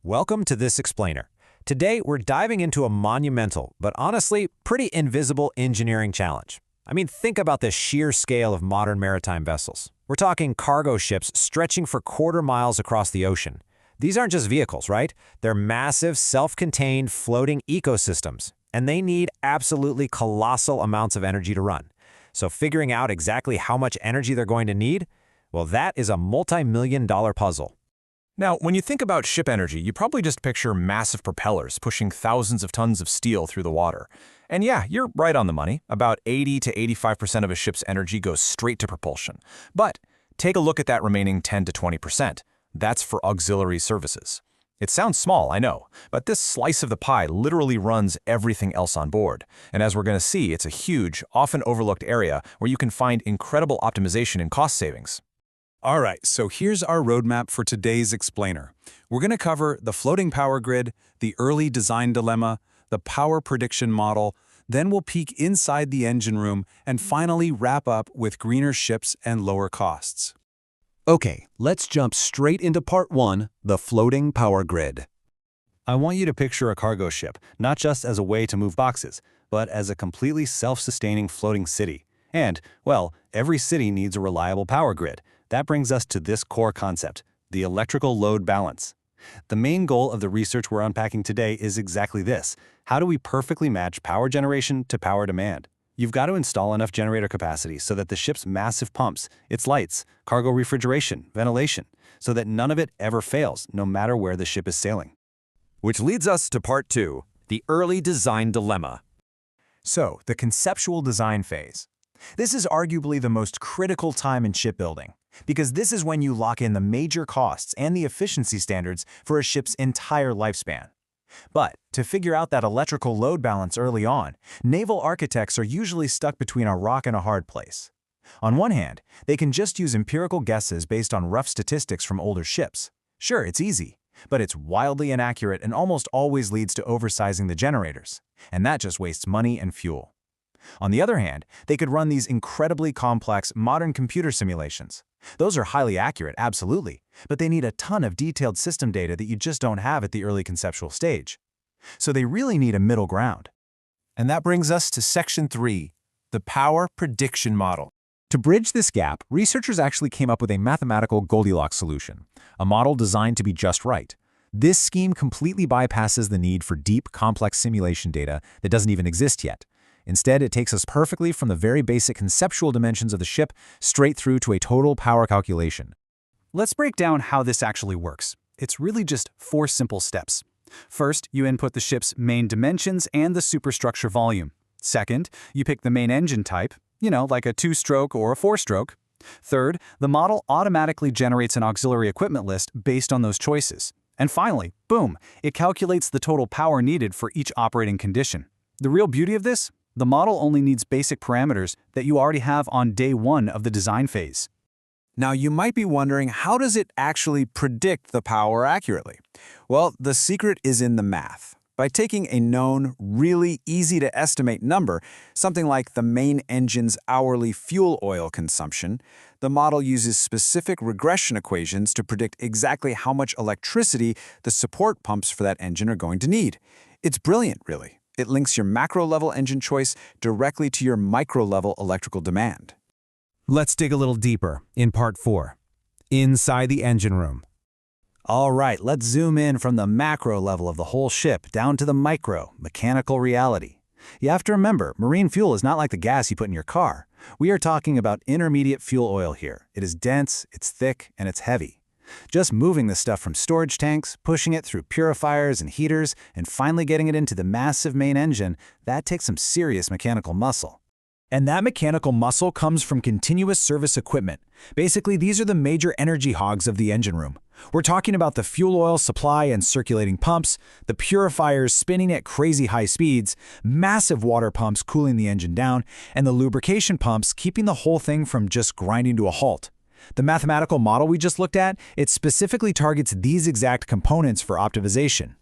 Welcome to This Explainer. Today, we're diving into a monumental, but honestly, pretty invisible engineering challenge. I mean, think about the sheer scale of modern maritime vessels. We're talking cargo ships stretching for quarter miles across the ocean. These aren't just vehicles, right? They're massive, self-contained, floating ecosystems, and they need absolutely colossal amounts of energy to run. So figuring out exactly how much energy they're going to need, well, that is a multi-million-dollar puzzle. Now, when you think about ship energy, you probably just picture massive propellers pushing thousands of tons of steel through the water. And yeah, you're right on the money. About 80 to 85% of a ship's energy goes straight to propulsion. But take a look at that remaining 10 to 20%. That's for auxiliary services. It sounds small, I know, but this slice of the pie literally runs everything else on board. And as we're going to see, it's a huge, often overlooked area where you can find incredible optimization and cost savings. All right, so here's our roadmap for today's explainer. We're going to cover the floating power grid, the early design dilemma, the power prediction model, then we'll peek inside the engine room, and finally wrap up with greener ships and lower costs. Okay, let's jump straight into part 1, the floating power grid. I want you to picture a cargo ship, not just as a way to move boxes, but as a completely self-sustaining floating city. And, well, every city needs a reliable power grid. That brings us to this core concept, the electrical load balance. The main goal of the research we're unpacking today is exactly this. How do we perfectly match power generation to power demand? You've got to install enough generator capacity so that the ship's massive pumps, its lights, cargo refrigeration, ventilation, so that none of it ever fails, no matter where the ship is sailing. Which leads us to part 2, the early design dilemma. So, the conceptual design phase. This is arguably the most critical time in shipbuilding, because this is when you lock in the major costs and the efficiency standards for a ship's entire lifespan. But to figure out that electrical load balance early on, naval architects are usually stuck between a rock and a hard place. On one hand, they can just use empirical guesses based on rough statistics from older ships. Sure, it's easy, but it's wildly inaccurate and almost always leads to oversizing the generators, and that just wastes money and fuel. On the other hand, they could run these incredibly complex modern computer simulations. Those are highly accurate, absolutely, but they need a ton of detailed system data that you just don't have at the early conceptual stage. So they really need a middle ground. And that brings us to Section 3, the power prediction model. To bridge this gap, researchers actually came up with a mathematical Goldilocks solution, a model designed to be just right. This scheme completely bypasses the need for deep, complex simulation data that doesn't even exist yet. Instead, it takes us perfectly from the very basic conceptual dimensions of the ship straight through to a total power calculation. Let's break down how this actually works. It's really just 4 simple steps. First, you input the ship's main dimensions and the superstructure volume. Second, you pick the main engine type, like a 2-stroke or a 4-stroke. Third, the model automatically generates an auxiliary equipment list based on those choices. And finally, boom, it calculates the total power needed for each operating condition. The real beauty of this? The model only needs basic parameters that you already have on day 1 of the design phase. Now, you might be wondering, how does it actually predict the power accurately? Well, the secret is in the math. By taking a known, really easy-to-estimate number, something like the main engine's hourly fuel oil consumption, the model uses specific regression equations to predict exactly how much electricity the support pumps for that engine are going to need. It's brilliant, really. It links your macro-level engine choice directly to your micro-level electrical demand. Let's dig a little deeper in part 4, inside the engine room. All right, let's zoom in from the macro level of the whole ship down to the micro, mechanical reality. You have to remember, marine fuel is not like the gas you put in your car. We are talking about intermediate fuel oil here. It is dense, it's thick, and it's heavy. Just moving the stuff from storage tanks, pushing it through purifiers and heaters, and finally getting it into the massive main engine, that takes some serious mechanical muscle. And that mechanical muscle comes from continuous service equipment. Basically, these are the major energy hogs of the engine room. We're talking about the fuel oil supply and circulating pumps, the purifiers spinning at crazy high speeds, massive water pumps cooling the engine down, and the lubrication pumps keeping the whole thing from just grinding to a halt. The mathematical model we just looked at, it specifically targets these exact components for optimization.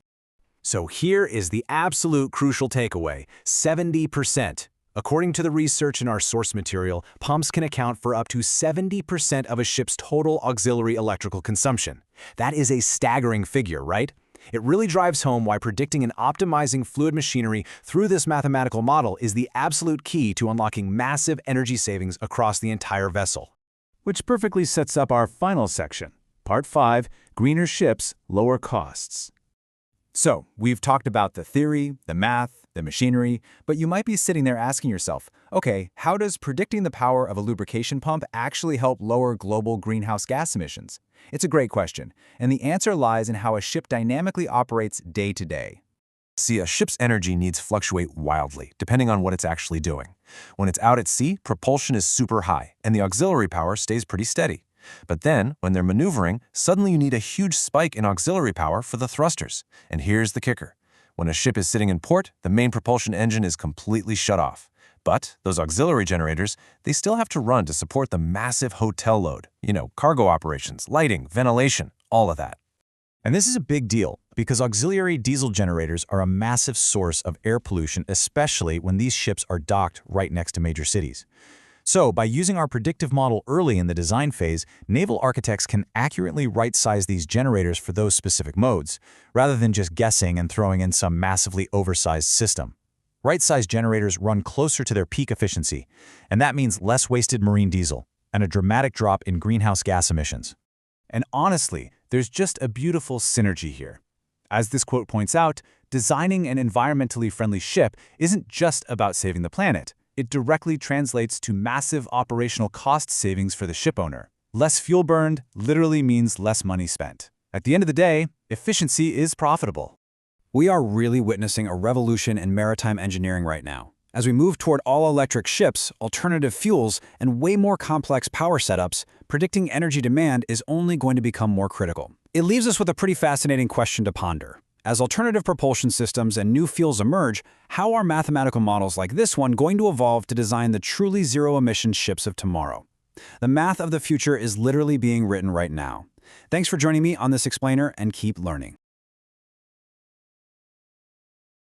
So here is the absolute crucial takeaway, 70%. According to the research in our source material, pumps can account for up to 70% of a ship's total auxiliary electrical consumption. That is a staggering figure, right? It really drives home why predicting and optimizing fluid machinery through this mathematical model is the absolute key to unlocking massive energy savings across the entire vessel. Which perfectly sets up our final section, Part 5, Greener Ships, Lower Costs. So, we've talked about the theory, the math, the machinery, but you might be sitting there asking yourself, okay, how does predicting the power of a lubrication pump actually help lower global greenhouse gas emissions? It's a great question, and the answer lies in how a ship dynamically operates day to day. See, a ship's energy needs fluctuate wildly, depending on what it's actually doing. When it's out at sea, propulsion is super high, and the auxiliary power stays pretty steady. But then, when they're maneuvering, suddenly you need a huge spike in auxiliary power for the thrusters. And here's the kicker. When a ship is sitting in port, the main propulsion engine is completely shut off. But those auxiliary generators, they still have to run to support the massive hotel load. Cargo operations, lighting, ventilation, all of that. And this is a big deal because auxiliary diesel generators are a massive source of air pollution, especially when these ships are docked right next to major cities. So, by using our predictive model early in the design phase, naval architects can accurately right-size these generators for those specific modes, rather than just guessing and throwing in some massively oversized system. Right-sized generators run closer to their peak efficiency, and that means less wasted marine diesel and a dramatic drop in greenhouse gas emissions. And honestly, there's just a beautiful synergy here. As this quote points out, designing an environmentally friendly ship isn't just about saving the planet. It directly translates to massive operational cost savings for the ship owner. Less fuel burned literally means less money spent. At the end of the day, efficiency is profitable. We are really witnessing a revolution in maritime engineering right now. As we move toward all-electric ships, alternative fuels, and way more complex power setups, predicting energy demand is only going to become more critical. It leaves us with a pretty fascinating question to ponder. As alternative propulsion systems and new fuels emerge, how are mathematical models like this one going to evolve to design the truly zero-emission ships of tomorrow? The math of the future is literally being written right now. Thanks for joining me on this explainer, and keep learning.